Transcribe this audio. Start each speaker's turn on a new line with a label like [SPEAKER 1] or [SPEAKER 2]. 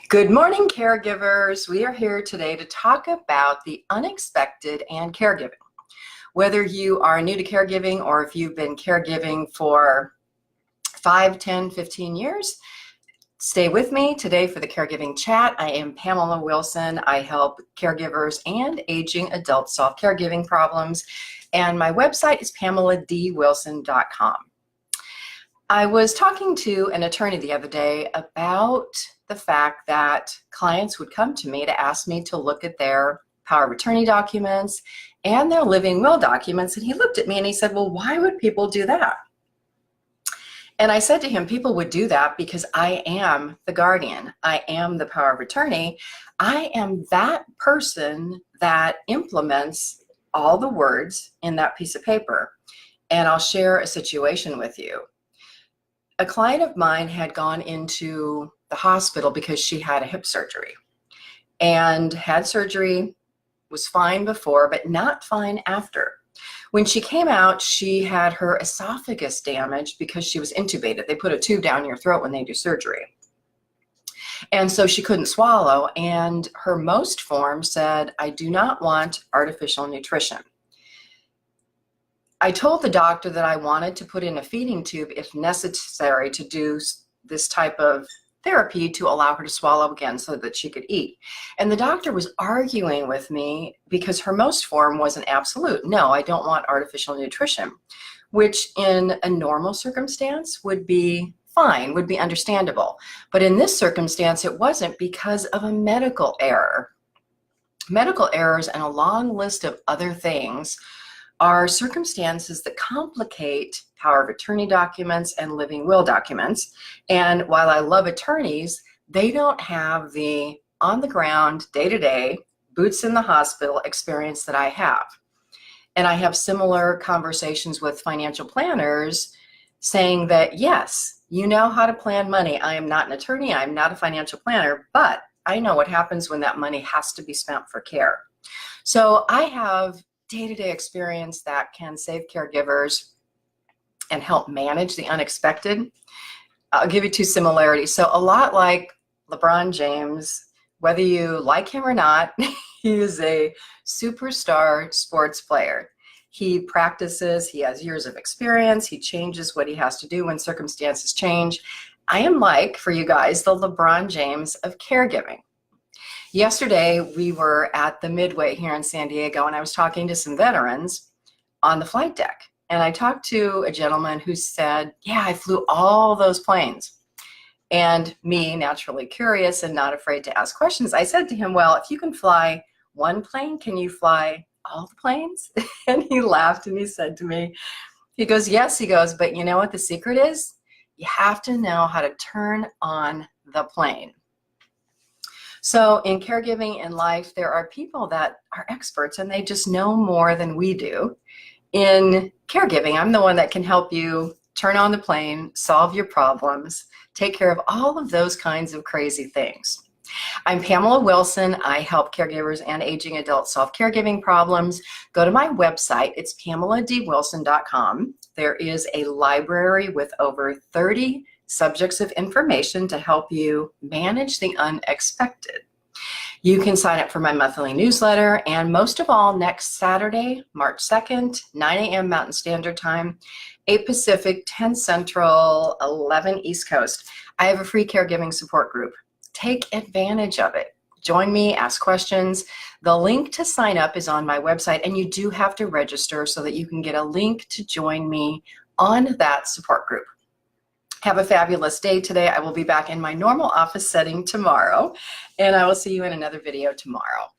[SPEAKER 1] Good morning, caregivers. We are here today to talk about the unexpected and caregiving. Whether you are new to caregiving or if you've been caregiving for 5, 10, 15 years, stay with me today for the caregiving chat. I am Pamela Wilson. I help caregivers and aging adults solve caregiving problems, and my website is pameladwilson.com. I was talking to an attorney the other day about the fact that clients would come to me to ask me to look at their power of attorney documents and their living will documents. And he looked at me and he said, well, why would people do that? And I said to him, people would do that because I am the guardian. I am the power of attorney. I am that person that implements all the words in that piece of paper. And I'll share a situation with you. A client of mine had gone into the hospital because she had a hip surgery and had surgery, was fine before, but not fine after. When she came out, she had her esophagus damaged because she was intubated. They put a tube down your throat when they do surgery. And so she couldn't swallow, and her most form said, I do not want artificial nutrition. I told the doctor that I wanted to put in a feeding tube if necessary to do this type of therapy to allow her to swallow again so that she could eat. And the doctor was arguing with me because her most form was an absolute. No, I don't want artificial nutrition, which in a normal circumstance would be fine, would be understandable. But in this circumstance, it wasn't because of a medical error. Medical errors and a long list of other things are circumstances that complicate power of attorney documents and living will documents. And while I love attorneys, they don't have the on-the-ground, day-to-day, boots in the hospital experience that I have. And I have similar conversations with financial planners saying that, yes, you know how to plan money. I am not an attorney, I'm not a financial planner, but I know what happens when that money has to be spent for care. So I have day-to-day experience that can save caregivers and help manage the unexpected. I'll give you two similarities. So a lot like LeBron James, whether you like him or not, he is a superstar sports player. He practices, he has years of experience, he changes what he has to do when circumstances change. I am like, for you guys, the LeBron James of caregiving. Yesterday, we were at the Midway here in San Diego, and I was talking to some veterans on the flight deck. And I talked to a gentleman who said, yeah, I flew all those planes. And me, naturally curious and not afraid to ask questions, I said to him, well, if you can fly one plane, can you fly all the planes? And he laughed and he said to me, he goes, yes, he goes, but you know what the secret is? You have to know how to turn on the plane. So in caregiving in life, there are people that are experts and they just know more than we do. In caregiving, I'm the one that can help you turn on the plane, solve your problems, take care of all of those kinds of crazy things. I'm Pamela Wilson. I help caregivers and aging adults solve caregiving problems. Go to my website. It's pameladwilson.com. There is a library with over 30 subjects of information to help you manage the unexpected. You can sign up for my monthly newsletter, and most of all, next Saturday, March 2nd, 9 a.m. Mountain Standard Time, 8 Pacific, 10 Central, 11 East Coast, I have a free caregiving support group. Take advantage of it. Join me, ask questions. The link to sign up is on my website, and you do have to register so that you can get a link to join me on that support group. Have a fabulous day today. I will be back in my normal office setting tomorrow, and I will see you in another video tomorrow.